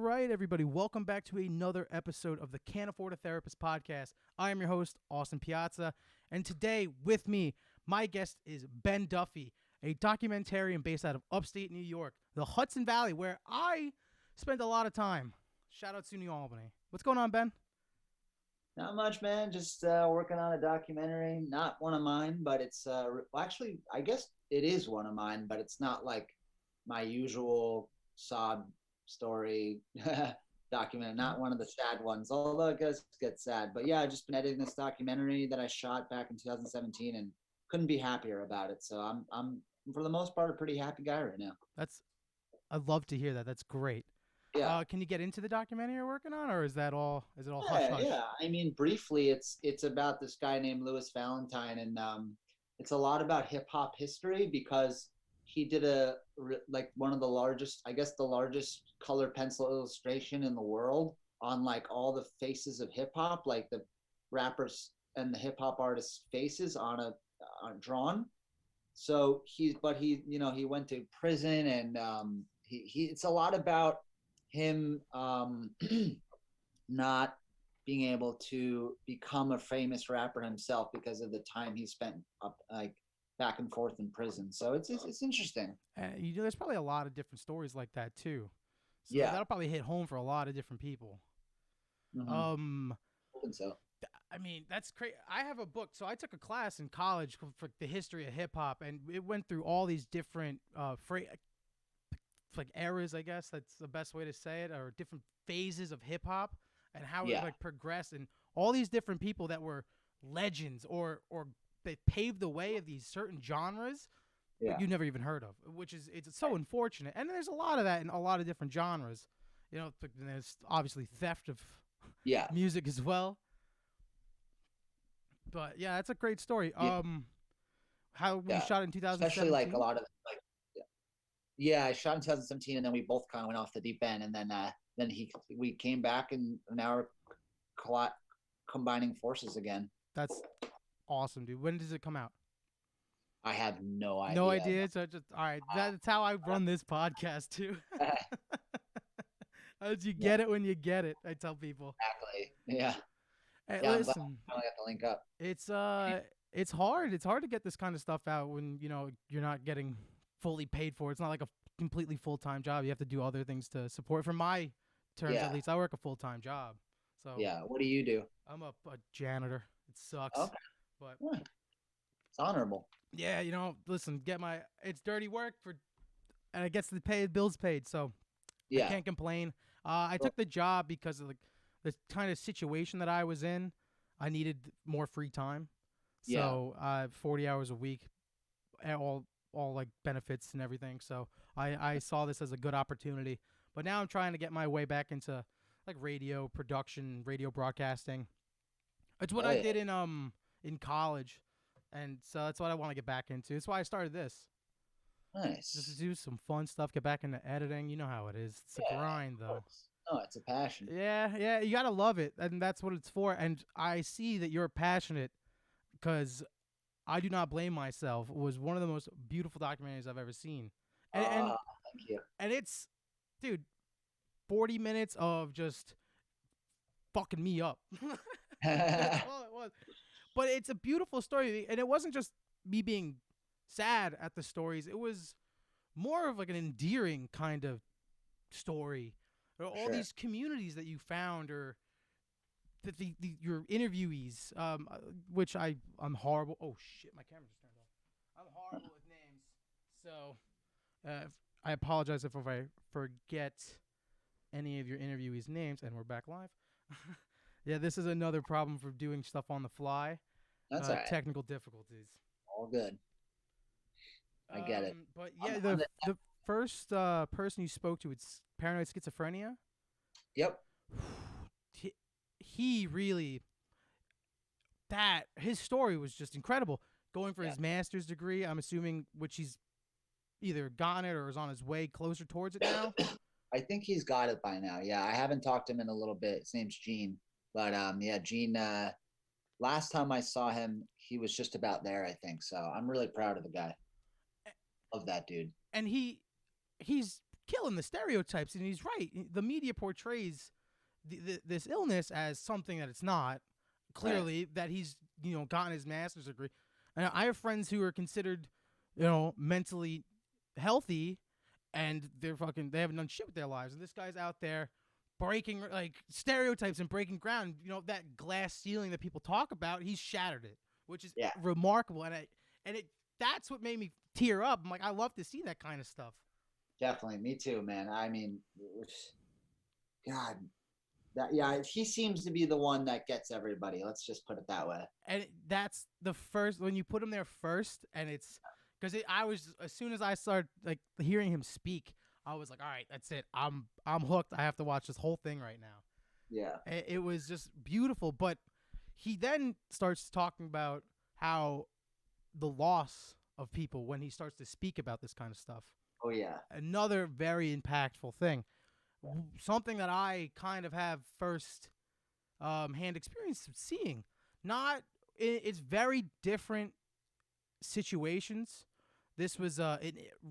right, everybody. Welcome back to another episode of the Can't Afford a Therapist podcast. I am your host, Austin Piazza, and today with me, my guest is Ben Duffy, a documentarian based out of upstate New York, the Hudson Valley, where I spend a lot of time. Shout out to New Albany. What's going on, Ben? Not much, man. Just working on a documentary. Not one of mine, but it's well, actually, I guess it is one of mine, but it's not like my usual sob story document. Not one of the sad ones, although it does get sad. But yeah, I've just been editing this documentary that I shot back in 2017, and couldn't be happier about it. So I'm for the most part a pretty happy guy right now. That's I'd love to hear that. That's great. Yeah. Can you get into the documentary you're working on, or is that all? Is it all hush Yeah, hush? yeah. I mean, briefly, it's about this guy named Louis Valentine, and it's a lot about hip hop history because he did like one of the largest, I guess, the largest color pencil illustration in the world on like all the faces of hip hop, like the rappers and the hip hop artists' faces on drawn. So he went to prison, and he it's a lot about him not being able to become a famous rapper himself because of the time he spent up like back and forth in prison. So it's interesting. There's probably a lot of different stories like that too. So Yeah. that'll probably hit home for a lot of different people. Mm-hmm. Um, I think so. I mean, that's crazy. I have a book. So I took a class in college for the history of hip hop, and it went through all these different like eras, I guess that's the best way to say it, or different phases of hip hop and how it Yeah. like progressed, and all these different people that were legends or they paved the way of these certain genres Yeah. you never even heard of, which is it's so unfortunate. And there's a lot of that in a lot of different genres. There's obviously theft of Yeah. music as well. But yeah, that's a great story. Yeah. How we Yeah. shot in Especially like a 2017. lot of like yeah, I shot in 2017, and then we both kind of went off the deep end, and then he we came back, and now we're collab- combining forces again. That's awesome, dude. When does it come out? I have no No idea. idea. So just all right. That's how I run this podcast too. As you Yeah, get it when you get it, I tell people. exactly. Yeah. Hey, Yeah, I'm glad listen, I finally got the link up. it's hard. It's hard to get this kind of stuff out when you're not getting fully paid for. It's not like a completely full time job. You have to do other things to support. For my terms, at Yeah. least, I work a full time job, so Yeah. What do you do? I'm a janitor. It sucks, Okay. but Yeah. It's honorable. yeah, listen, it's dirty work and it gets the bills paid, so I Yeah. can't complain. I Well, took the job because of the kind of situation that I was in. I needed more free time, yeah. so 40 hours a week, all like benefits and everything. So I saw this as a good opportunity. But now I'm trying to get my way back into like radio production, radio broadcasting. It's what Oh I yeah. did in college, and so that's what I want to get back into. That's why I started this. Just to Nice. do some fun stuff, get back into editing. You know how it is. It's a Yeah. grind, Of though. course. No, it's a passion. Yeah, yeah, you gotta love it, and that's what it's for. And I see that you're passionate because I do not blame myself. It was one of the most beautiful documentaries I've ever seen, and and Ah, thank you. and it's, dude, 40 minutes of just fucking me up. That's all it was. But it's a beautiful story, and it wasn't just me being sad at the stories. It was more of like an endearing kind of story. For All sure. these communities that you found, or your interviewees, which I'm horrible. Oh shit, my camera just turned off. I'm horrible with names, so I apologize if I forget any of your interviewees' names. And we're back live. Yeah, this is another problem for doing stuff on the fly. That's all right. Technical difficulties. All good. I get it. But I'm, yeah, I'm the first person you spoke to, it's paranoid schizophrenia. yep. He really, that his story was just incredible. Going for Yeah. his master's degree, I'm assuming, which he's either gotten it or is on his way closer towards it now. I think he's got it by now. Yeah. I haven't talked to him in a little bit. His name's Gene. But yeah, Gene, last time I saw him, he was just about there, I think. So I'm really proud of the guy. Of that dude. And he's killing the stereotypes, and he's right. The media portrays this illness as something that it's not. Right. Clearly, that he's gotten his master's degree, and I have friends who are considered mentally healthy, and they haven't done shit with their lives, and this guy's out there breaking like stereotypes and breaking ground. That glass ceiling that people talk about, he's shattered it, which is Yeah, remarkable, and it that's what made me tear up. I'm like, I love to see that kind of stuff. definitely. Me too, man. I mean, God, that yeah, he seems to be the one that gets everybody. Let's just put it that way. And that's the first when you put him there first, and it's because I was as soon as I started like hearing him speak, I was like, all right, that's it. I'm hooked. I have to watch this whole thing right now. Yeah. It was just beautiful, but he then starts talking about how the loss of people when he starts to speak about this kind of stuff. Oh yeah. Another very impactful thing, something that I kind of have first hand experience of seeing. Not it's very different situations. This was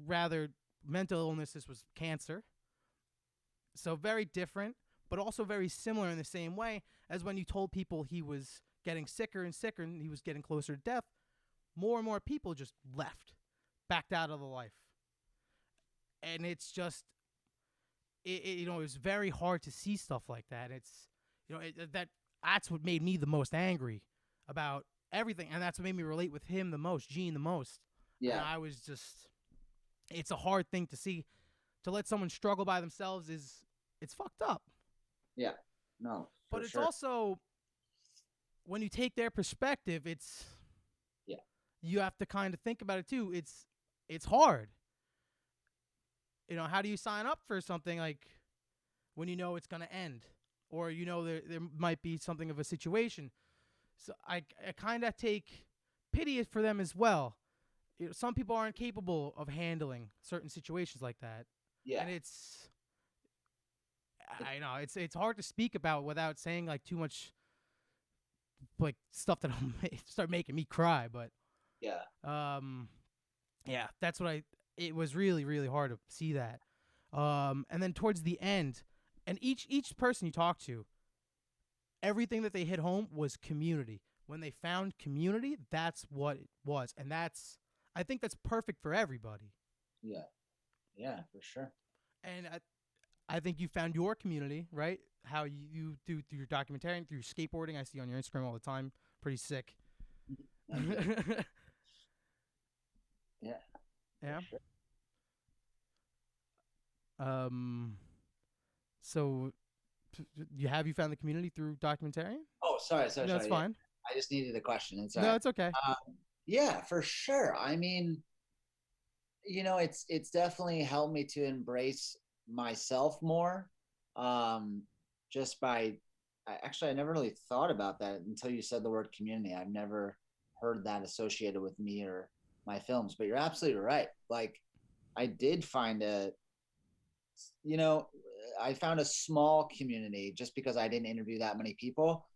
rather mental illness. This was cancer. So very different, but also very similar in the same way as when you told people he was getting sicker and sicker and he was getting closer to death. More and more people just left, backed out of the life, and it's just it was very hard to see stuff like that. It's that's what made me the most angry about everything, and that's what made me relate with him the most, Gene the most. And Yeah. I was just, it's a hard thing to see. To let someone struggle by themselves it's fucked up. Yeah. No, But for it's sure. also when you take their perspective, it's Yeah. you have to kind of think about it too. It's hard. How do you sign up for something like when you know it's going to end, or there might be something of a situation? So I kind of take pity for them as well. Some people aren't capable of handling certain situations like that, Yeah. and I know it's hard to speak about without saying like too much like stuff that'll start making me cry. But Yeah. um, yeah, that's what I. It was really really hard to see that. And then towards the end, and each person you talk to, everything that they hit home was community. When they found community, that's what it was, and I think that's perfect for everybody. Yeah. Yeah, for sure. And I think you found your community, right? How you do through your documentary, through skateboarding. I see on your Instagram all the time. Pretty sick. Thank you. Yeah, for Yeah. sure. Um. So, you found the community through documentary? Oh, sorry, sorry, No, it's sorry. Yeah. fine. I just needed a question. It's all No, right. it's okay. Yeah, for sure. I mean, it's definitely helped me to embrace myself more. Um, just by actually I never really thought about that until you said the word community. I've never heard that associated with me or my films, but you're absolutely right. Like I did find you know, I found a small community just because I didn't interview that many people.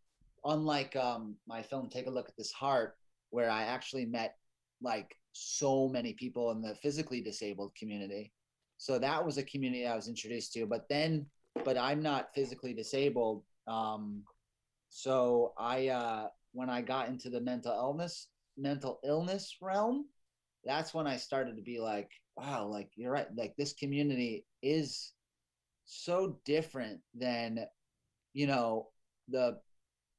Unlike my film, Take a Look at This Heart, where I actually met like so many people in the physically disabled community. So that was a community I was introduced to. But I'm not physically disabled. So when I got into the mental illness realm, that's when I started to be like, wow, like you're right. Like this community is so different than, you know, the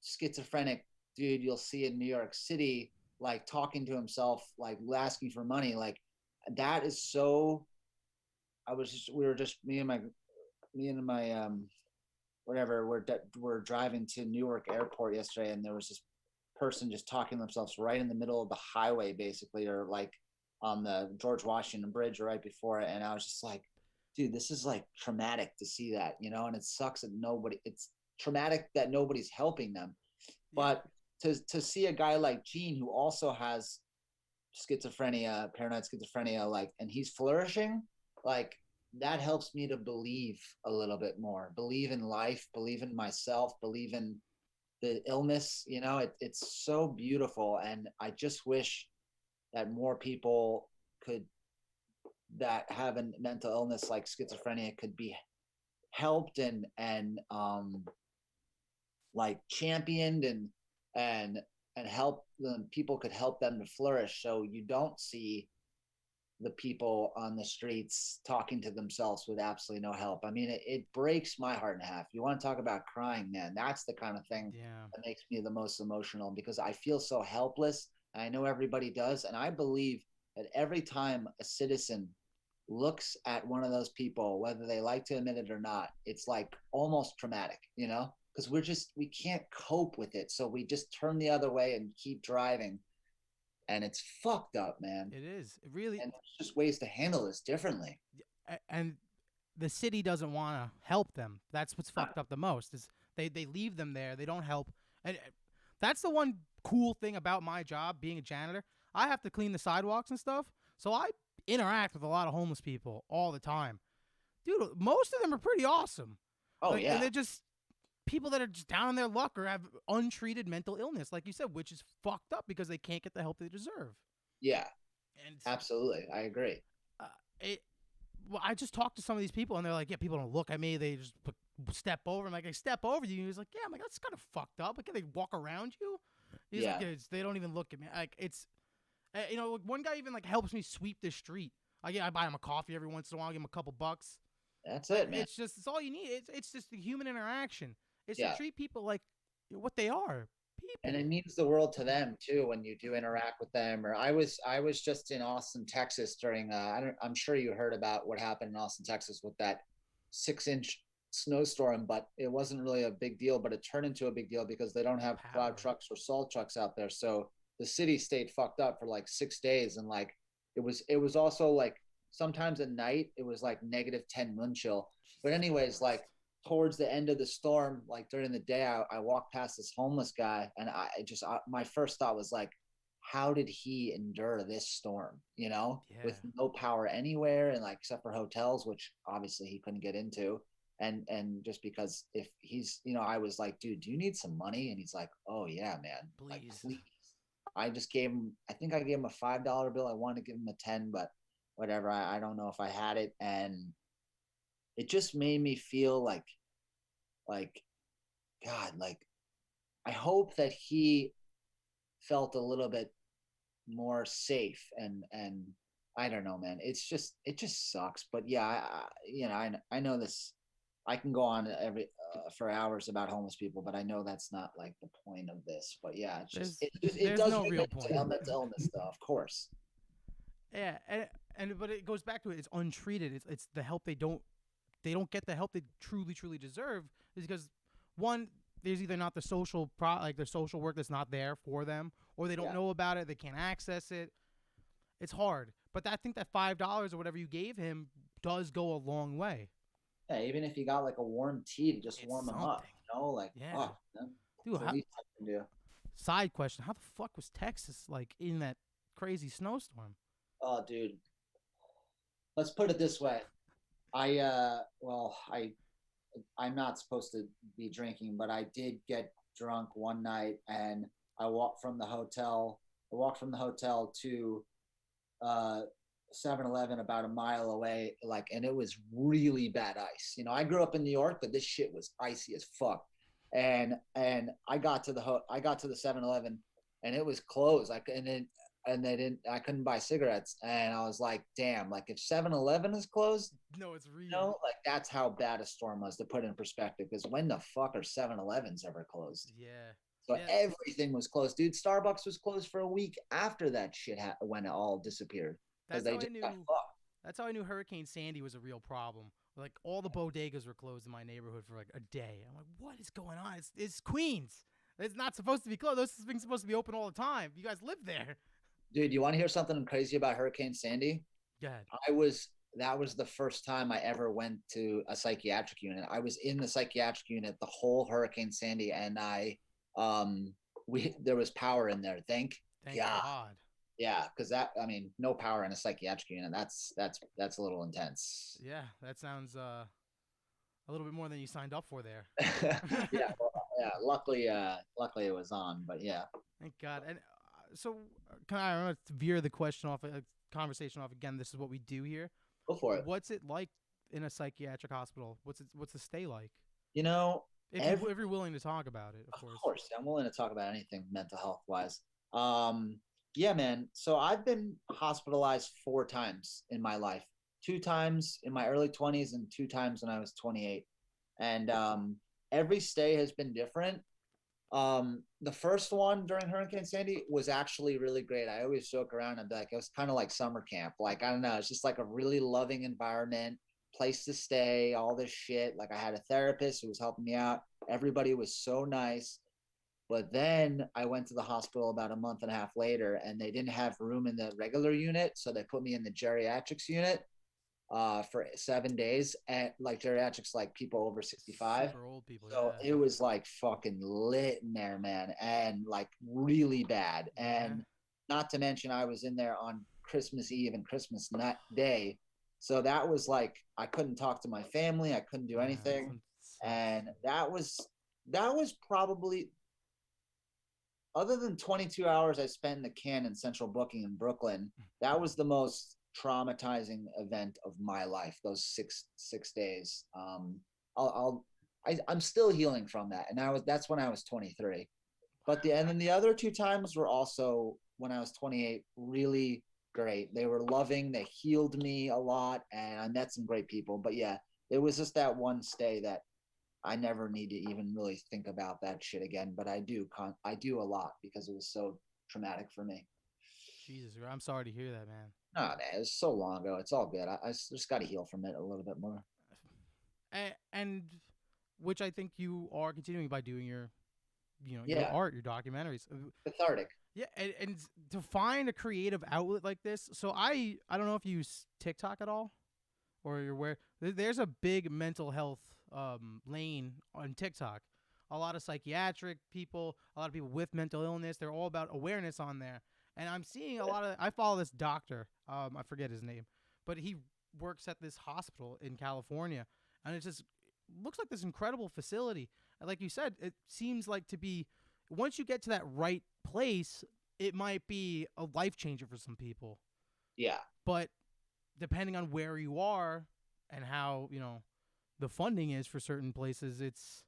schizophrenic dude you'll see in New York City, like talking to himself, like asking for money. Like that is so, we were just, me and my, whatever, we're driving to Newark airport yesterday. And there was this person just talking to themselves right in the middle of the highway, basically, or like on the George Washington Bridge right before it. And I was just like, dude, this is like traumatic to see that, and it sucks that it's traumatic that nobody's helping them. Yeah. But to see a guy like Gene who also has schizophrenia, paranoid schizophrenia, like, and he's flourishing, like that helps me to believe a little bit more, believe in life, believe in myself, believe in the illness. It's so beautiful, and I just wish that more people could that have a mental illness like schizophrenia could be helped and like championed and and help them, people could help them to flourish, so you don't see the people on the streets talking to themselves with absolutely no help. I mean, it breaks my heart in half. You want to talk about crying, man? That's the kind of thing Yeah. that makes me the most emotional, because I feel so helpless. And I know everybody does. And I believe that every time a citizen looks at one of those people, whether they like to admit it or not, it's like almost traumatic, you know? Because we can't cope with it. So we just turn the other way and keep driving. And it's fucked up, man. It is. It really. And there's just ways to handle this differently. And the city doesn't want to help them. That's what's Uh, fucked up the most. Is they leave them there. They don't help. And that's the one cool thing about my job, being a janitor. I have to clean the sidewalks and stuff. So I interact with a lot of homeless people all the time. Dude, most of them are pretty awesome. Oh Like, and yeah, they're just people that are just down on their luck or have untreated mental illness, like you said, which is fucked up because they can't get the help they deserve. yeah, And absolutely. I agree. uh, it, well, I just talked to some of these people, and they're like, "Yeah, people don't look at me. They just step over." I'm like, "They step over you." He's like, "Yeah." I'm like, "That's kind of fucked up. Like, they walk around you." He's like, Yeah, yeah, they don't even look at me. Like, it's, one guy even like helps me sweep the street. Like, yeah, I buy him a coffee every once in a while, give him a couple bucks. that's it, man. It's all you need. It's just the human interaction. It's to Yeah. treat people like what they are, And it people. means the world to them too when you do interact with them. Or I was just in Austin, Texas during I'm sure you heard about what happened in Austin, Texas with that 6-inch snowstorm, but it wasn't really a big deal, but it turned into a big deal because they don't have plow Power. trucks or salt trucks out there. So the city stayed fucked up for like 6 days, and like it was also like sometimes at night it was like -10 wind chill. But Jesus anyways, like Christ. towards the end of the storm, like during the day, I walked past this homeless guy, and my first thought was like, how did he endure this storm? You know, Yeah. with no power anywhere, and like except for hotels, which obviously he couldn't get into. And just because if he's, I was like, dude, do you need some money? And he's like, oh yeah, man, like Please. please. I just gave him. I think I gave him a $5 bill. I wanted to give him a 10, but whatever. I don't know if I had it, and it just made me feel like God, like I hope that he felt a little bit more safe, and I don't know, man. It just sucks, but yeah, I know this. I can go on every for hours about homeless people, but I know that's not like the point of this. But yeah, it There's does no real relate point. to mental illness, though, of course. Yeah, and but it goes back to it. It's untreated. It's the help they don't get the help they truly deserve is because one, there's either not the like the social work that's not there for them, or they don't Yeah, know about it. They can't access it. It's hard. But I think that $5 or whatever you gave him does go a long way. yeah. Even if you got like a warm tea to just It's warm them up, something. like Yeah, fuck, man, it's dude. the least I can do. Side question: how the fuck was Texas like in that crazy snowstorm? Oh, dude, let's put it this way. Well, I'm not supposed to be drinking, but I did get drunk one night, and I walked from the hotel. I walked from the hotel to uh 7-Eleven about a mile away, like, and it was really bad ice. I grew up in New York, but this shit was icy as fuck. And I got to the 7-Eleven, and it was closed. And they didn't. I couldn't buy cigarettes, and I was like, damn, like if 7-Eleven is closed, No, it's real. like that's how bad a storm was, to put in perspective. Because when the fuck are 7-Elevens ever closed? Yeah, So yeah. everything was closed, dude. Starbucks was closed for a week after that shit when it all disappeared, because That's they how I just got knew. fucked. That's how I knew Hurricane Sandy was a real problem. Like all the bodegas were closed in my neighborhood for like a day. I'm like, what is going on? It's Queens. It's not supposed to be closed. This thing's supposed to be open all the time. You guys live there. Dude, you want to hear something crazy about Hurricane Sandy? God. I was That was the first time I ever went to a psychiatric unit. I was in the psychiatric unit the whole Hurricane Sandy, and um we there was power in there. Thank Thank God. God. Yeah, because I mean, no power in a psychiatric unit. That's a little intense. Yeah, that sounds a little bit more than you signed up for there. Yeah, well, yeah. Luckily it was on, but yeah. Thank God. And so, can I veer the question off? conversation off again. This is what we do here. Go for it. What's it like in a psychiatric hospital? What's the stay like? You know, every If you're willing to talk about it, of Of course. course, I'm willing to talk about anything mental health wise. Um, yeah, man. So I've been hospitalized 4 times in my life. 2 times in my early 20s and 2 times when I was 28. And every stay has been different. The first one during Hurricane Sandy was actually really great. I always joke around and be like, it was kind of like summer camp. Like, I don't know, it's just like a really loving environment, place to stay, all this shit. Like, I had a therapist who was helping me out. Everybody was so nice. But then I went to the hospital about a month and a half later, and they didn't have room in the regular unit, so they put me in the geriatrics unit for 7 days. And like geriatrics, like people over 65. Super old people, So yeah. it was like fucking lit in there, man, and like really bad. Yeah. And not to mention, I was in there on Christmas Eve and Christmas night day. So that was like I couldn't talk to my family, I couldn't do Yeah, anything, sucks. and that was probably, other than 22 hours I spent in the can in central booking in Brooklyn, that was the most traumatizing event of my life. Those six days. I'll I'm still healing from that, and that's when I was 23. But and then the other 2 times were also when I was 28. Really great. They were loving. They healed me a lot, and I met some great people. But yeah, it was just that one stay that I never need to even really think about that shit again, but I do a lot because it was so traumatic for me. Jesus, I'm sorry to hear that, man. Nah, man, it was so long ago. It's all good. I just got to heal from it a little bit more. And which I think you are continuing by doing your Yeah, art, your documentaries. cathartic. Yeah, and to find a creative outlet like this. So I don't know if you use TikTok at all, or you're aware. There's a big mental health lane on TikTok. A lot of psychiatric people, a lot of people with mental illness. They're all about awareness on there. And I'm seeing a lot of. I follow this doctor. I forget his name, but he works at this hospital in California, and it just looks like this incredible facility. And like you said, it seems like to be once you get to that right place, it might be a life changer for some people. Yeah, But depending on where you are and how the funding is for certain places, it's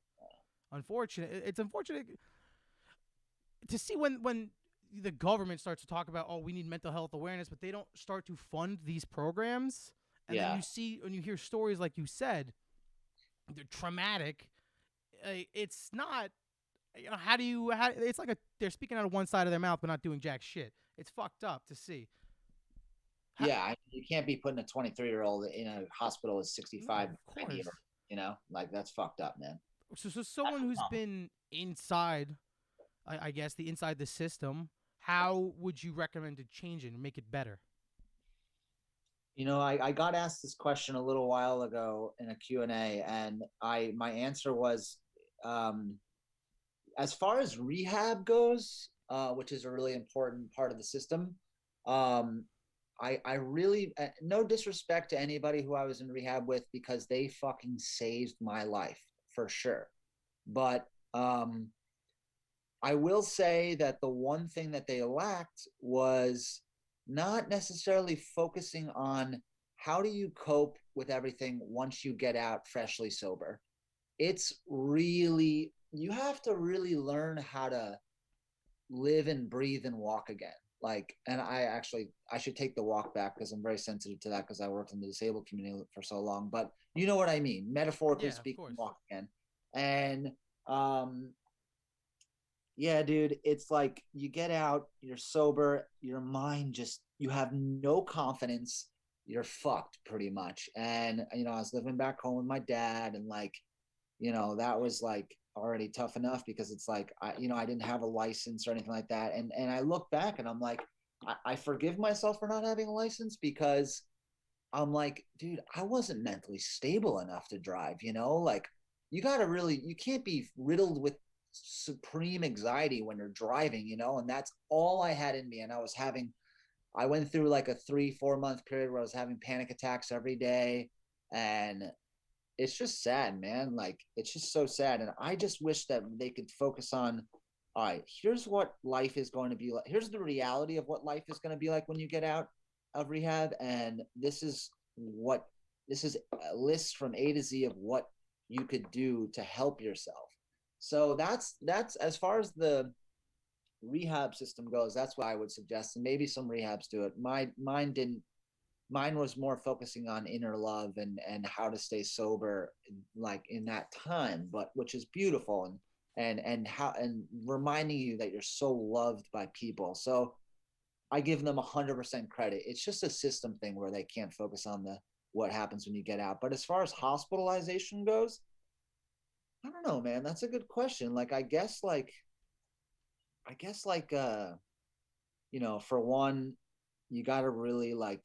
unfortunate. It's unfortunate to see when the government starts to talk about, oh, we need mental health awareness, but they don't start to fund these programs. And then yeah, you see when you hear stories like you said, they're traumatic. It's not. How do you? It's like they're speaking out of one side of their mouth, but not doing jack shit. It's fucked up to see. How, yeah. You can't be putting a 23-year-old in a hospital with no, 65 of 90, course. or like that's fucked up, man. So That's someone a who's problem. been inside, I guess the inside the system, how would you recommend to change it and make it better? I got asked this question a little while ago in a Q&A, and my answer was, um, as far as rehab goes, which is a really important part of the system, um, I really, no disrespect to anybody who I was in rehab with, because they fucking saved my life for sure. But I will say that the one thing that they lacked was not necessarily focusing on how do you cope with everything once you get out freshly sober. It's really, you have to really learn how to live and breathe and walk again. Like, and I should take the walk back because I'm very sensitive to that because I worked in the disabled community for so long. But you know what I mean, metaphorically Yeah, of speaking, course. walk again. And yeah, dude, it's like you get out, you're sober, your mind just, you have no confidence, you're fucked pretty much. And I was living back home with my dad, and like, that was like already tough enough because it's like I didn't have a license or anything like that. And I look back and I'm like, I forgive myself for not having a license because I'm like, dude, I wasn't mentally stable enough to drive, like you can't be riddled with supreme anxiety when you're driving, and that's all I had in me. And I went through like a 3-4 month period where I was having panic attacks every day. And it's just sad, man. Like, it's just so sad. And I just wish that they could focus on, all right, here's what life is going to be like. Here's the reality of what life is going to be like when you get out. of rehab, and this is a list from A to Z of what you could do to help yourself. So that's as far as the rehab system goes. That's what I would suggest, and maybe some rehabs do it. Mine didn't. Mine was more focusing on inner love and how to stay sober, like in that time, but which is beautiful, and how and reminding you that you're so loved by people. So I give them 100% credit. It's just a system thing where they can't focus on the what happens when you get out. But as far as hospitalization goes, I don't know, man. That's a good question. Like I guess for one, you got to really like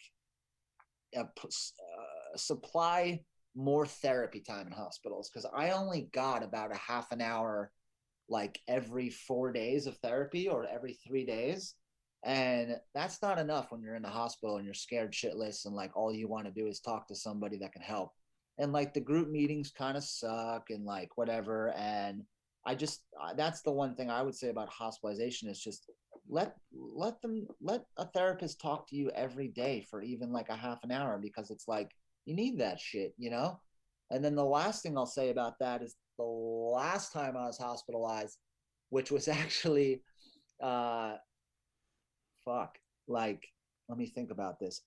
supply more therapy time in hospitals, because I only got about a half an hour like every 4 days of therapy or every 3 days. And that's not enough when you're in the hospital and you're scared shitless and like all you want to do is talk to somebody that can help. And like the group meetings kind of suck and like whatever. And that's the one thing I would say about hospitalization is just let a therapist talk to you every day for even like a half an hour, because it's like you need that shit. And then the last thing I'll say about that is the last time I was hospitalized, which was actually uh fuck, like, let me think about this.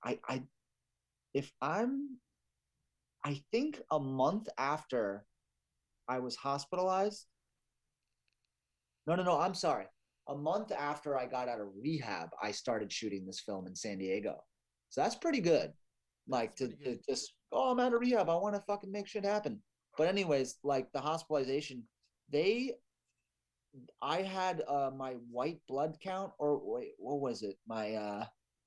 If I'm I think a month after I was hospitalized. No, I'm sorry. A month after I got out of rehab, I started shooting this film in San Diego. So that's pretty good. That's Like pretty good. to just, oh, I'm out of rehab. I want to fucking make shit happen. But anyways, like the hospitalization, they I had my white blood count, or wait, what was it? My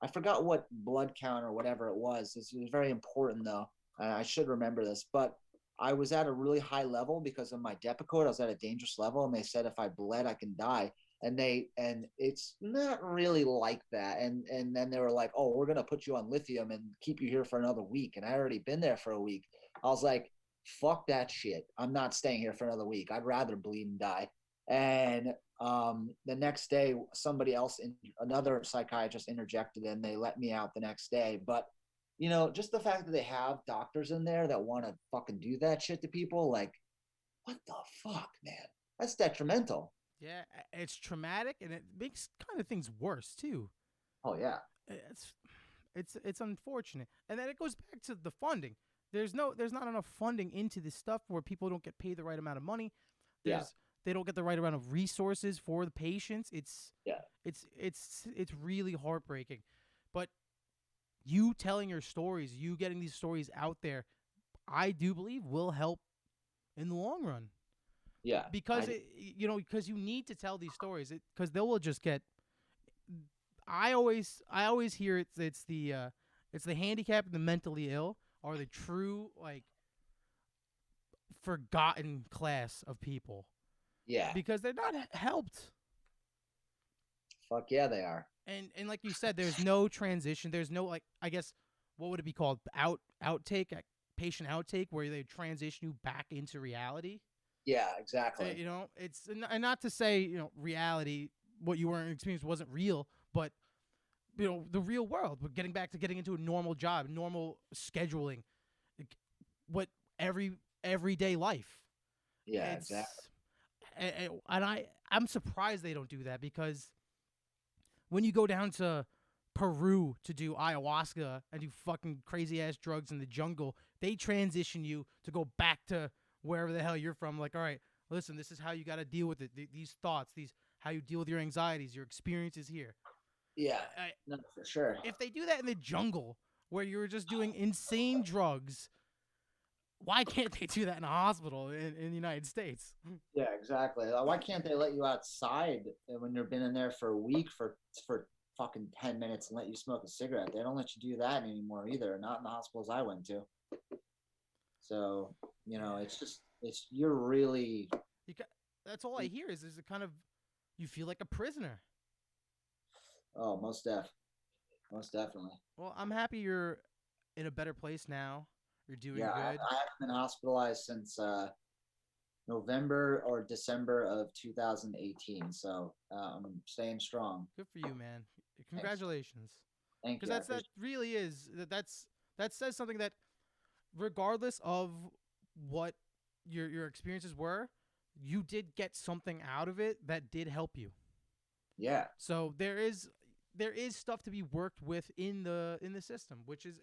I forgot what blood count or whatever it was. This was very important though. I should remember this, but I was at a really high level because of my Depakote. I was at a dangerous level, and they said if I bled, I can die. And it's not really like that. And then they were like, oh, we're gonna put you on lithium and keep you here for another week. And I already been there for a week. I was like, fuck that shit. I'm not staying here for another week. I'd rather bleed and die. And the next day, another psychiatrist interjected, and they let me out the next day. But just the fact that they have doctors in there that want to fucking do that shit to people, like, what the fuck, man? That's detrimental. Yeah, it's traumatic and it makes kind of things worse too. Oh yeah, It's it's unfortunate, and then it goes back to the funding. There's not enough funding into this stuff where people don't get paid the right amount of money. yeah, There's they don't get the right amount of resources for the patients. yeah, It's really heartbreaking. But you telling your stories, you getting these stories out there, I do believe will help in the long run. yeah. Because because you need to tell these stories because they will just get. I always hear it's the handicapped and the mentally ill are the true like forgotten class of people Yeah. because they're not helped. Fuck yeah, they are. And like you said, there's no transition. There's no like I guess what would it be called outtake patient outtake where they transition you back into reality. Yeah, exactly. It's and not to say reality what you were experiencing wasn't real, but the real world. We're getting into a normal job, normal scheduling, like, what everyday life. Yeah, exactly. It's and I'm surprised they don't do that because when you go down to Peru to do ayahuasca and do fucking crazy ass drugs in the jungle, they transition you to go back to wherever the hell you're from. Like, all right, listen, this is how you got to deal with it. These thoughts, these how you deal with your anxieties, your experiences here. Yeah, I, no, for sure. if they do that in the jungle where you're just doing insane drugs, why can't they do that in a hospital in the United States? Yeah, exactly. Why can't they let you outside when you've been in there for a week for fucking 10 minutes and let you smoke a cigarette? They don't let you do that anymore either. Not in the hospitals I went to. So Yeah, it's you're really. you ca that's all I hear is a kind of you feel like a prisoner. Oh, most definitely. Well, I'm happy you're in a better place now. You're doing Yeah, good. I haven't been hospitalized since November or December of 2018. So I'm staying strong. Good for you, man. Thanks. Congratulations. Thank because you. I that appreciate. really is that says something that regardless of what your experiences were, you did get something out of it that did help you. Yeah, So there is stuff to be worked with in the system, which is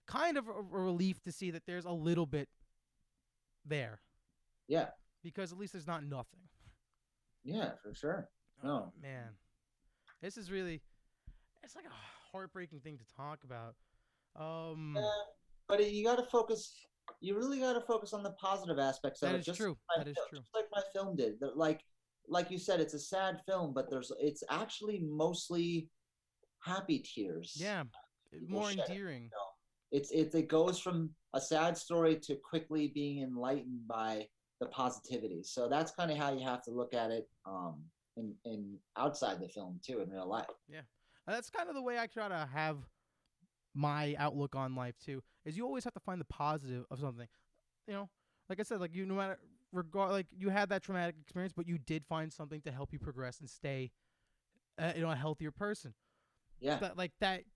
kind of a relief to see that there's a little bit there yeah, because at least there's not nothing. yeah, for sure. Oh No, man, this is really it's like a heartbreaking thing to talk about. Um, yeah, but you got to focus. You really got to focus on the positive aspects of that it, is true. That is true. just like my film did. Like you said, it's a sad film, but it's actually mostly happy tears. Yeah, People more shed. endearing. It goes from a sad story to quickly being enlightened by the positivity. So that's kind of how you have to look at it in outside the film too, in real life. Yeah, that's kind of the way I try to have my outlook on life too. Is you always have to find the positive of something. You know, like I said, like you no matter regard like you had that traumatic experience, but you did find something to help you progress and stay, a healthier person. Yeah.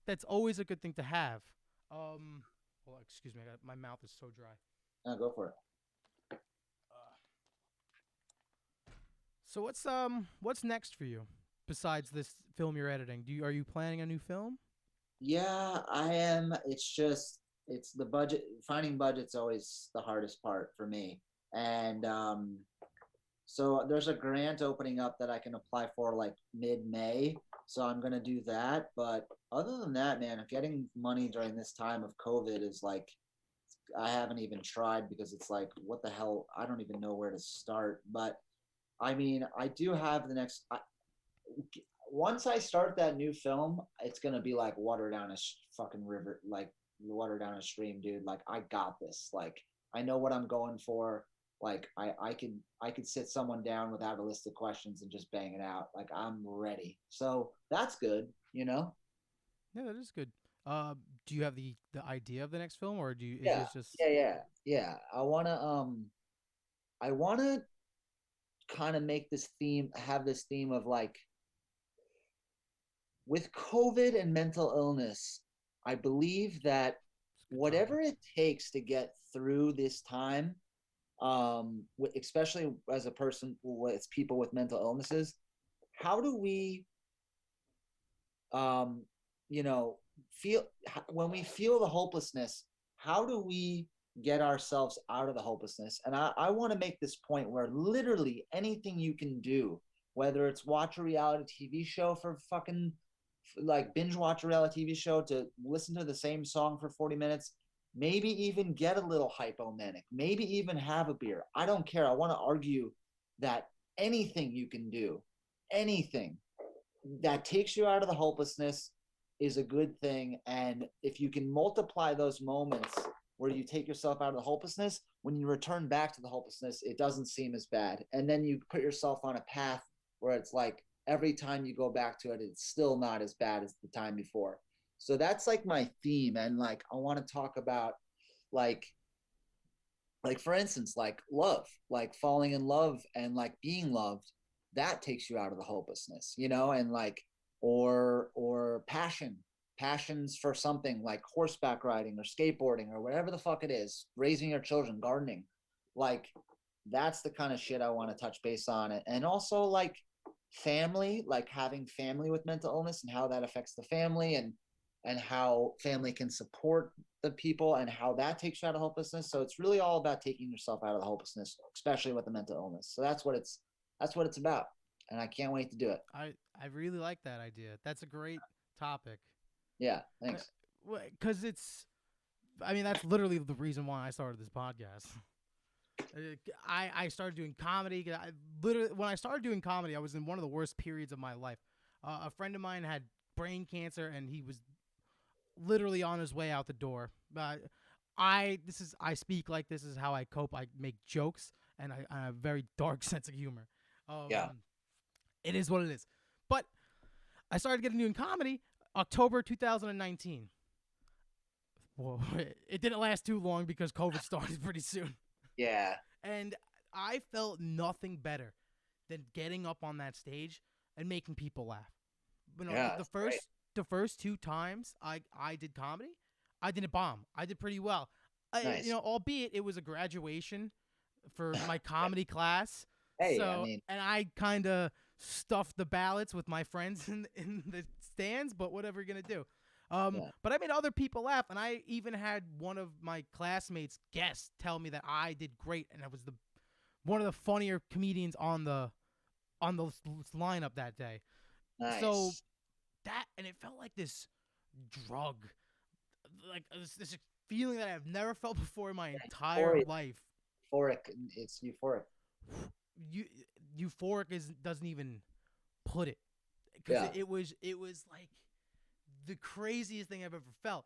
That's always a good thing to have. Well, excuse me, my mouth is so dry. No, go for it. Uh, so what's next for you besides this film you're editing? Are you planning a new film? Yeah, I am. It's just it's the budget. Finding budget's always the hardest part for me. And so there's a grant opening up that I can apply for like mid-May. So I'm gonna do that. But other than that, man, getting money during this time of COVID is like I haven't even tried because it's like what the hell? I don't even know where to start. But I mean, I do have the next. Once I start that new film, it's gonna be like water down a fucking river, like water down a stream, dude. Like I got this. Like I know what I'm going for. Like I could sit someone down without a list of questions and just bang it out. Like I'm ready. So that's good, you know. Yeah, that is good. Do you have the idea of the next film, or is Yeah, it just yeah. I wanna kind of make this theme, have this theme of like with COVID and mental illness, I believe that it's a good topic? whatever it takes to get through this time, especially as a person with people with mental illnesses, how do we, um, you know, feel when we feel the hopelessness? How do we get ourselves out of the hopelessness? And I want to make this point where literally anything you can do, whether it's watch a reality TV show for fucking like binge watch a reality TV show to listen to the same song for 40 minutes, maybe even get a little hypomanic, maybe even have a beer. I don't care. I want to argue that anything you can do, anything that takes you out of the hopelessness is a good thing. And if you can multiply those moments where you take yourself out of the hopelessness, when you return back to the hopelessness, it doesn't seem as bad. And then you put yourself on a path where it's like every time you go back to it, it's still not as bad as the time before. So that's like my theme. And like, I want to talk about like, like for instance, like love, like falling in love and like being loved, that takes you out of the hopelessness, and like or passions for something like horseback riding or skateboarding or whatever the fuck it is, raising your children, gardening, like that's the kind of shit I want to touch base on it. And also like family, like having family with mental illness and how that affects the family, and how family can support the people and how that takes you out of hopelessness. So it's really all about taking yourself out of the hopelessness, especially with the mental illness. So that's what it's about. And I can't wait to do it. I really like that idea. That's a great topic. Yeah, thanks. Because it's I mean that's literally the reason why I started this podcast. I started doing comedy. I literally when I started doing comedy, I was in one of the worst periods of my life. A friend of mine had brain cancer, and he was literally on his way out the door. I speak like this is how I cope. I make jokes, and I have a very dark sense of humor. Yeah. It is what it is. But I started getting doing comedy October 2019. Well, it didn't last too long because COVID started pretty soon. Yeah. And I felt nothing better than getting up on that stage and making people laugh. Yeah. The It's first great. the first two times I did comedy, I didn't bomb. I did pretty well. Nice. Albeit it was a graduation for my comedy class. Hey, I So, mean, and I kind of stuffed the ballots with my friends in the stands, but whatever you're going to do. yeah, But I made other people laugh, and I even had one of my classmates guests tell me that I did great, and I was the one of the funnier comedians on the lineup that day. So nice. that, and it felt like this drug, like this feeling that I've never felt before in my entire Euphoric, life. euphoric. It's euphoric. You euphoric is doesn't even put it, because Yeah, it was like the craziest thing I've ever felt.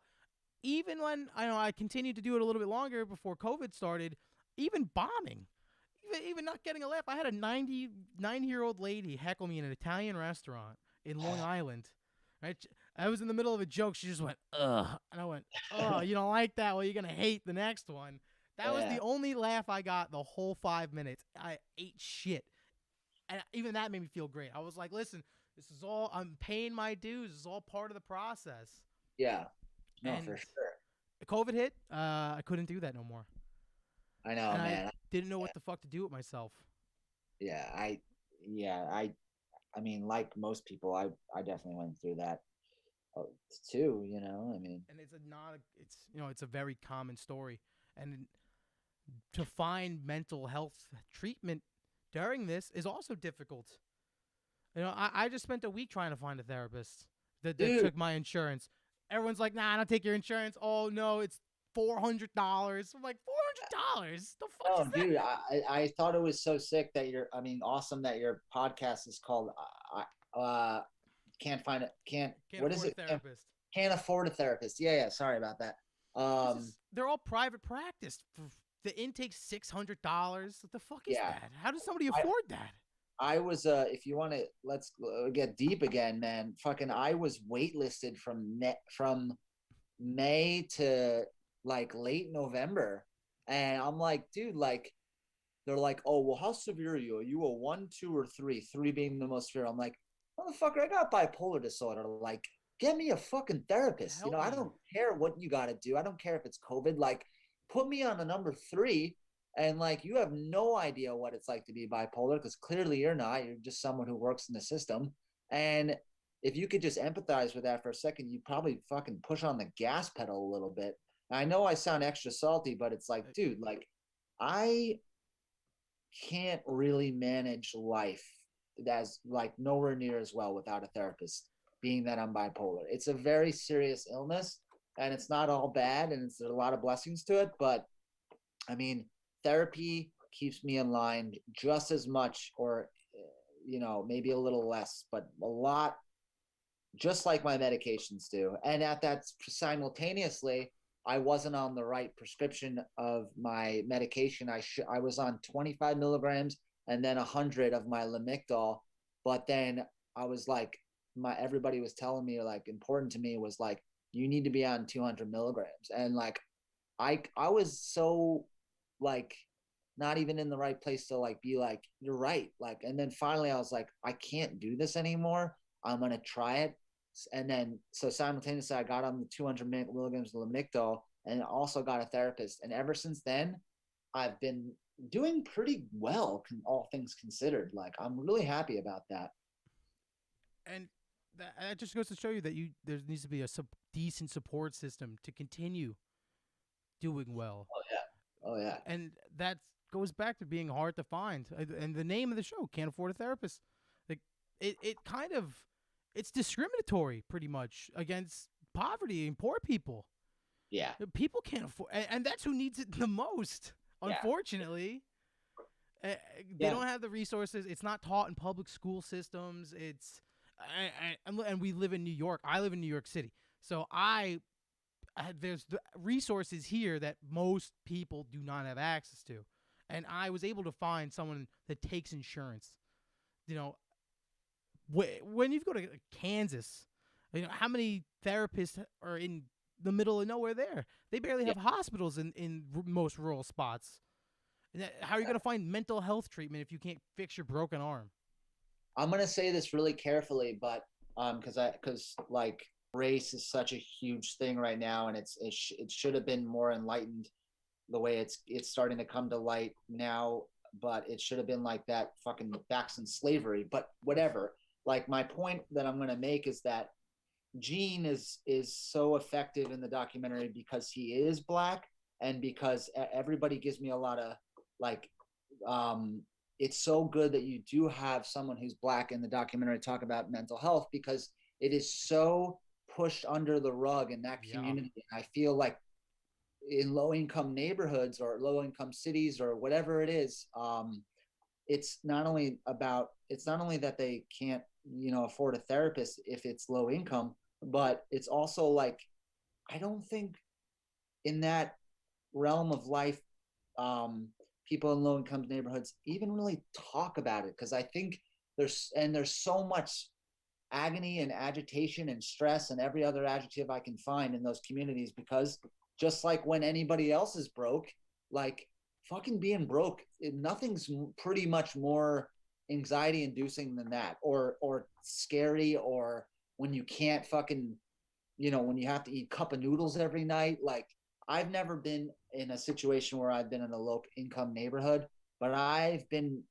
Even when I continued to do it a little bit longer before COVID started, even bombing, even not getting a laugh. I had a 90-year-old lady heckle me in an Italian restaurant in Long Island. Right, I was in the middle of a joke. She just went, "Ugh," and I went, "Oh, you don't like that? Well, you're gonna hate the next one." That was yeah, the only laugh I got the whole 5 minutes. I ate shit, and even that made me feel great. I was like, "Listen, this is all I'm paying my dues. This is all part of the process." yeah. No, for And sure. COVID hit. I couldn't do that no more, I know, and I man. didn't know what the fuck to do with myself. Yeah, yeah, I mean, like most people, I definitely went through that too. I mean, And it's a not. It's it's a very common story, and to find mental health treatment during this is also difficult. I just spent a week trying to find a therapist that dude. took my insurance. Everyone's like, "Nah, I don't take your insurance." Oh no, it's $400. I'm like, $400? The fuck No, is that? dude, I thought it was so sick that I mean, awesome that your podcast is called. Can't find it. Can't What is afford a it? therapist. Can't afford a therapist. Yeah, yeah. Sorry about that. This Um, is they're all private practice. The intake's $600. What the fuck is yeah. that? How does somebody I afford that? I was if you want to let's get deep again, man. Fucking I was waitlisted from May to like late November. And I'm like, dude, like they're like, oh well, how severe are you? Are you a 1, 2, or 3? 3 being the most severe. I'm like, motherfucker, I got bipolar disorder. Like, get me a fucking therapist. Help I me. don't care what you gotta do. I don't care if it's COVID. Like, put me on the number 3. And like, you have no idea what it's like to be bipolar because clearly you're not. You're just someone who works in the system. And if you could just empathize with that for a second, you probably fucking push on the gas pedal a little bit. I know I sound extra salty, but it's like, dude, like I can't really manage life as like nowhere near as well without a therapist, being that I'm bipolar. It's a very serious illness and it's not all bad and there's a lot of blessings to it, but I mean, therapy keeps me in line just as much or maybe a little less, but a lot just like my medications do. And at that simultaneously, I wasn't on the right prescription of my medication. I was on 25 milligrams and then 100 of my Lamictal, but then I was like, my everybody was telling me like important to me was like you need to be on 200 milligrams, and like I was so like not even in the right place to like be like you're right, like, and then finally I was like I can't do this anymore. I'm gonna try it, and then so simultaneously I got on the 200 milligrams of Lamictal and also got a therapist, and ever since then I've been doing pretty well, all things considered. Like I'm really happy about that. And that just goes to show you that there needs to be a decent support system to continue doing well. Oh yeah. Oh yeah. And that goes back to being hard to find. And the name of the show, Can't Afford a Therapist. Like it kind of it's discriminatory pretty much against poverty and poor people. Yeah. People can't afford, and that's who needs it the most. Yeah. Unfortunately, uh, they Yeah. don't have the resources. It's not taught in public school systems. And we live in New York. I live in New York City, so there's the resources here that most people do not have access to, and I was able to find someone that takes insurance. You know, when you go to Kansas, how many therapists are in the middle of nowhere there? They barely Yeah. have hospitals in most rural spots. How are you going to find mental health treatment if you can't fix your broken arm? I'm gonna say this really carefully, but because like race is such a huge thing right now, and it should have been more enlightened the way it's starting to come to light now, but it should have been like that fucking back in slavery. But whatever. Like my point that I'm gonna make is that Gene is so effective in the documentary because he is black, and because everybody gives me a lot of like um it's so good that you do have someone who's black in the documentary talk about mental health, because it is so pushed under the rug in that Yeah. community. And I feel like in low income neighborhoods or low income cities or whatever it is, it's not only that they can't, afford a therapist if it's low income, but it's also like, I don't think in that realm of life, um, people in low income neighborhoods even really talk about it, because I think there's so much agony and agitation and stress and every other adjective I can find in those communities, because just like when anybody else is broke, like fucking being broke, nothing's pretty much more anxiety inducing than that, or scary, or when you can't fucking, when you have to eat cup of noodles every night. Like, I've never been in a situation where I've been in a low income neighborhood, but I've been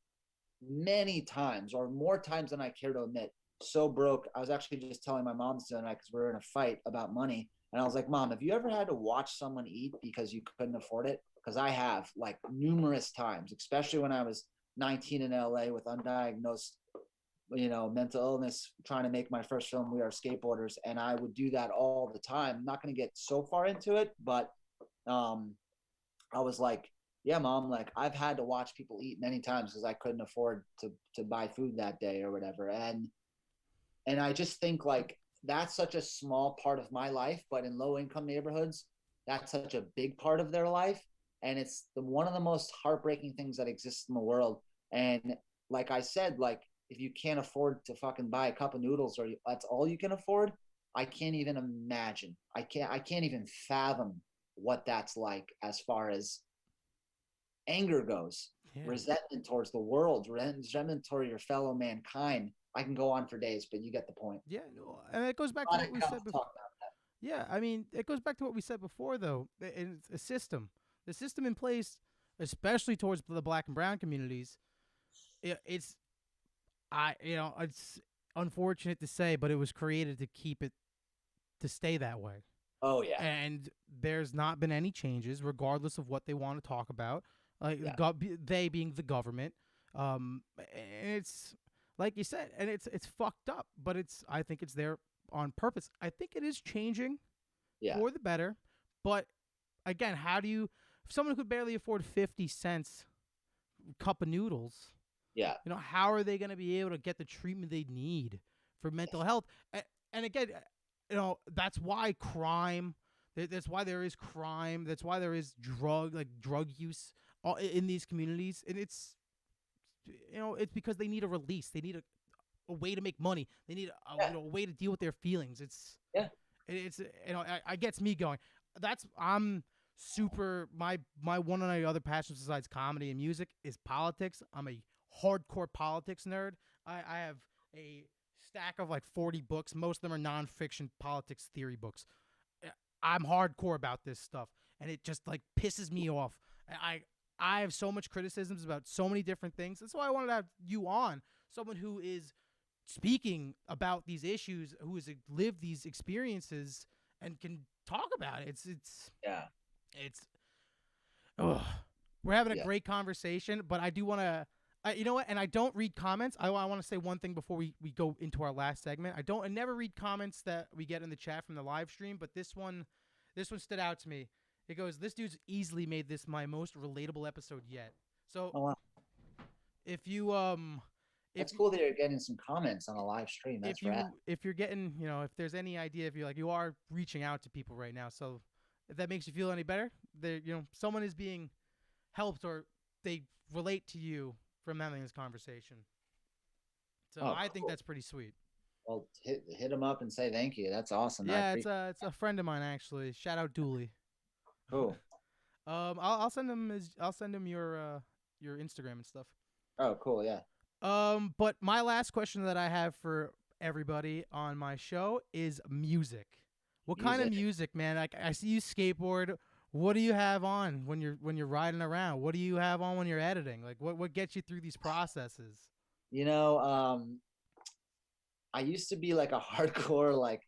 many times, or more times than I care to admit, so broke. I was actually just telling my mom this the other night because we were in a fight about money. And I was like, Mom, have you ever had to watch someone eat because you couldn't afford it? Because I have, like, numerous times, especially when I was 19 in LA with undiagnosed, mental illness, trying to make my first film, We Are Skateboarders. And I would do that all the time. I'm not going to get so far into it, but um, I was like, yeah, Mom, like I've had to watch people eat many times because I couldn't afford to buy food that day or whatever. And I just think like that's such a small part of my life, but in low income neighborhoods, that's such a big part of their life. And it's one of the most heartbreaking things that exists in the world. And like I said, like if you can't afford to fucking buy a cup of noodles, or that's all you can afford, I can't even imagine. I can't even fathom what that's like as far as anger goes, Yeah. resentment towards the world, resentment toward your fellow mankind. I can go on for days, but you get the point. Yeah, no, and it goes back A to lot what of we tough said before. talk about. Yeah, I mean, it goes back to what we said before, though. It's a system. The system in place, especially towards the black and brown communities, it's it's unfortunate to say, but it was created to keep it to stay that way. Oh yeah, And there's not been any changes, regardless of what they want to talk about. Like yeah, they being the government, and it's like you said, and it's fucked up. But I think it's there on purpose. I think it is changing yeah, for the better. But again, how do you, if someone who could barely afford 50 cents cup of noodles, yeah, how are they going to be able to get the treatment they need for mental health? And again, that's why crime. That's why there is crime. That's why there is drug use in these communities, and it's because they need a release. They need a way to make money. They need yeah, a way to deal with their feelings. yeah. It's I gets me going. I'm super my one of my other passions besides comedy and music is politics. I'm a hardcore politics nerd. I have a stack of like 40 books. Most of them are nonfiction politics theory books. I'm hardcore about this stuff, and it just like pisses me off. I I have so much criticisms about so many different things. That's why I wanted to have you on, someone who is speaking about these issues, who has lived these experiences and can talk about it. Yeah, It's ugh. We're having a yeah. great conversation, but I do want to. You know what? And I don't read comments. I want to say one thing before we go into our last segment. I never read comments that we get in the chat from the live stream, but this one stood out to me. It goes, "This dude's easily made this my most relatable episode yet." So Oh wow, if you if that's cool that you're getting some comments on a live stream. That's rad. if you're getting, if there's any idea, if you're like, you are reaching out to people right now, so if that makes you feel any better, there, someone is being helped, or they relate to you from having this conversation. So Oh, I think cool. that's pretty sweet. Well, hit them up and say thank you. That's awesome. I Yeah, appreciate. it's a friend of mine actually. Shout out Dooley. Cool. I'll send him your Instagram and stuff. Oh, cool. Yeah. But my last question that I have for everybody on my show is music. What kind of Music. music, man? I see you skateboard. What do you have on when you're riding around? What do you have on when you're editing? Like what gets you through these processes? You know, I used to be like a hardcore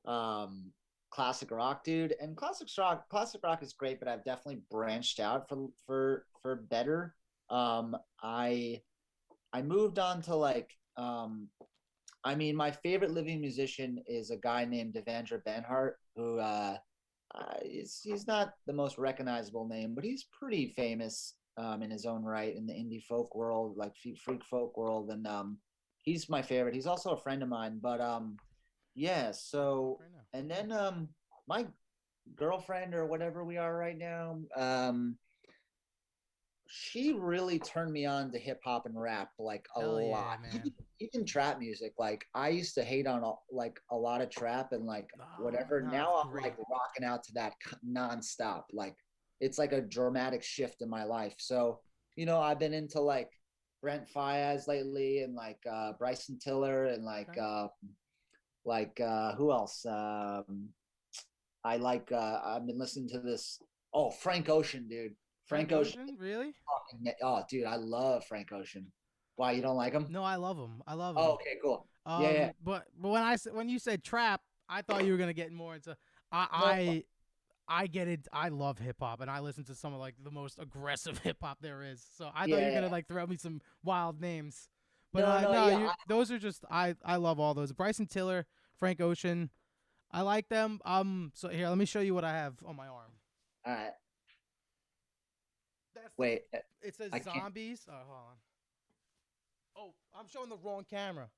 um classic rock dude, and classic rock is great, but I've definitely branched out for better. Um I I moved on to I mean, my favorite living musician is a guy named Devendra Banhart, who he's not the most recognizable name, but he's pretty famous in his own right in the indie folk world, like freak folk world, and he's my favorite. He's also a friend of mine, but yeah. So Right now. and then my girlfriend or whatever we are right now, she really turned me on to hip hop and rap like a Hell yeah, lot. man. Even trap music. Like I used to hate on like a lot of trap and like Ah, whatever. no, it's Now I'm like great. rocking out to that nonstop. Like it's like a dramatic shift in my life. So I've been into like Brent Faiyaz lately and like Bryson Tiller and Okay. who else? I like I've been listening to this. Oh, Frank Ocean, dude. Frank Frank Ocean. Ocean, really? Oh, dude, I love Frank Ocean. Why you don't like him? No, I love him. I love Oh, him. okay, cool. Yeah, yeah. But when you said trap, I thought you were gonna get more into. No, I get it. I love hip hop, and I listen to some of like the most aggressive hip hop there is. So I thought you yeah, were yeah. gonna like throw me some wild names. But No, no, no, yeah. you those are just I love all those. Bryson Tiller, Frank Ocean, I like them. So here, let me show you what I have on my arm. All right. That's the. Wait, It says I can't. zombies. Oh, hold on. Oh, I'm showing the wrong camera.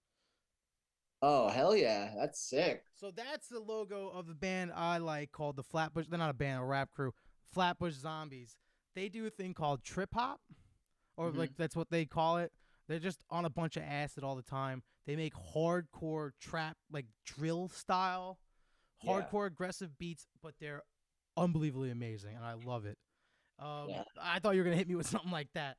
Oh, hell yeah. That's sick. So that's the logo of the band I like called the Flatbush. They're not a band, a rap crew. Flatbush Zombies. They do a thing called trip hop, or like Hmm. that's what they call it. They're just on a bunch of acid all the time. They make hardcore trap, like drill style, Yeah, hardcore aggressive beats, but they're unbelievably amazing, and I love it. yeah. I thought you were gonna hit me with something like that.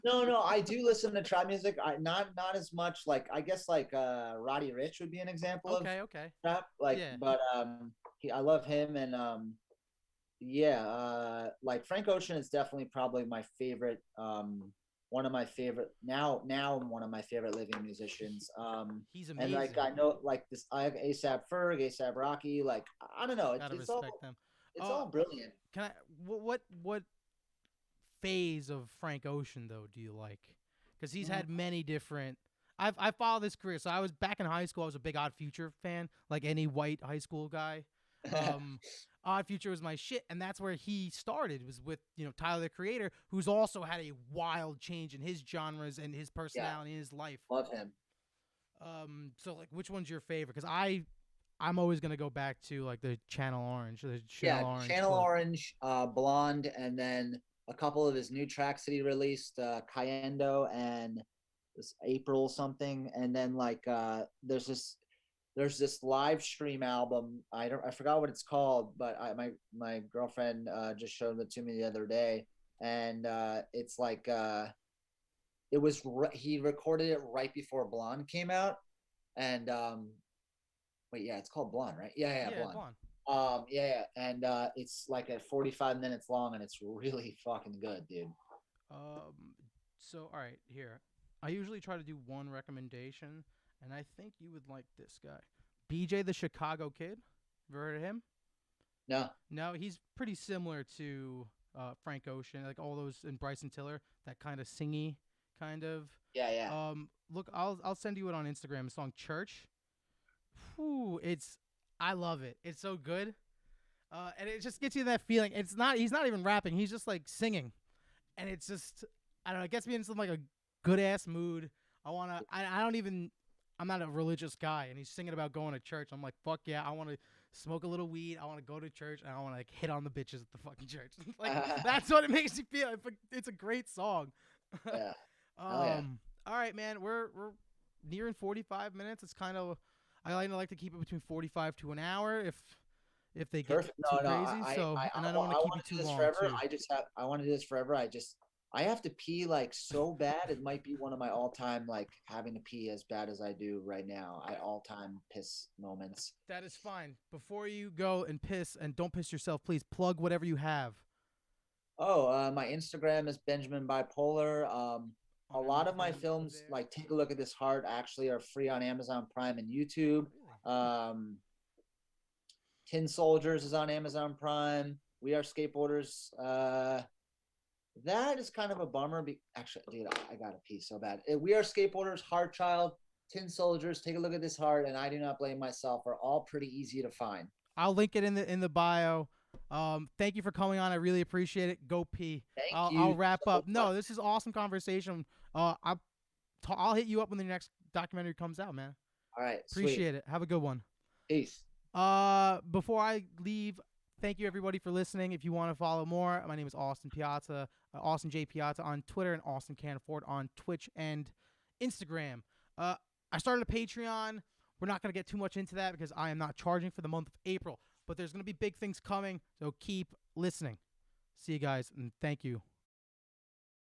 No, no, I do listen to trap music. I not as much like I guess like Roddy Rich would be an example of Okay, okay, trap. Like, yeah, but I love him and yeah, like Frank Ocean is definitely probably my favorite. One of my favorite now one of my favorite living musicians. he's And like amazing. I know like this, I have ASAP Ferg, ASAP Rocky. Like I don't know, Gotta respect them. it's Uh, all brilliant. can I? What phase of Frank Ocean though do you like? Because he's Mm. had many different. I followed his career. So I was back in high school. I was a big Odd Future fan, like any white high school guy. Um, Odd Future was my shit, and that's where he started. Was with Tyler the Creator, who's also had a wild change in his genres and his Yeah, personality and his life. love him. So like, which one's your favorite? Because I'm always gonna go back to like the Yeah, Channel Orange Channel clip. Orange, Blonde, and then a couple of his new tracks that he released, Cayendo and this April something, and then like there's this live stream album. I forgot what it's called, but my girlfriend just showed it to me the other day, and it's like he recorded it right before Blonde came out, and wait, yeah, it's called Blonde, right? Yeah, yeah, Yeah, Blonde. Blonde. Yeah, and it's like at 45 minutes long, and it's really fucking good, dude. Um, so all right, here. I usually try to do one recommendation, and I think you would like this guy, BJ the Chicago Kid. Ever heard of him? No, No, he's pretty similar to Frank Ocean, like all those and Bryson Tiller, that kind of singy kind of. yeah, yeah, Look, I'll send you it on Instagram. The song Church. Whew, I love it. It's so good. And it just gets you that feeling. He's not even rapping. He's just like singing, and it's just I don't know. It gets me into like a good ass mood. I don't even. I'm not a religious guy, and he's singing about going to church. I'm like, fuck yeah, I want to smoke a little weed. I want to go to church, and I want to like hit on the bitches at the fucking church. Like that's what it makes you feel. It's a great song. yeah, hell yeah, um. All right, man. We're nearing 45 minutes. It's kind of like to keep it between 45 to an hour if they get perfect. too No, no, crazy. So, and I don't want to I keep want you to do too this long forever. too. I want to do this forever. I have to pee like so bad. It might be one of my all-time like having to pee as bad as I do right now. I all-time piss moments. That is fine. Before you go and piss, and don't piss yourself, please plug whatever you have Oh, my Instagram is Benjamin Bipolar. A on lot of my everything films, there. like Take a Look at This Heart, actually are free on Amazon Prime and YouTube. Really? Um, Tin Soldiers is on Amazon Prime. We Are Skateboarders. That is kind of a bummer. Actually, dude, I gotta pee so bad. We Are Skateboarders, Heart Child, Tin Soldiers, Take a Look at This Heart, and I Do Not Blame Myself are all pretty easy to find. I'll link it in the bio. Thank you for coming on. I really appreciate it. Go pee. Thank I'll you wrap so up. much. No, this is awesome conversation. I'll hit you up when the next documentary comes out, man. All right, sweet. Appreciate it. Have a good one. Peace. Before I leave, thank you everybody for listening. If you want to follow more, my name is Austin Piazza, Austin J Piazza on Twitter, and Austin Can't Afford on Twitch and Instagram. I started a Patreon. We're not going to get too much into that because I am not charging for the month of April, but there's going to be big things coming, so keep listening. See you guys, and thank you.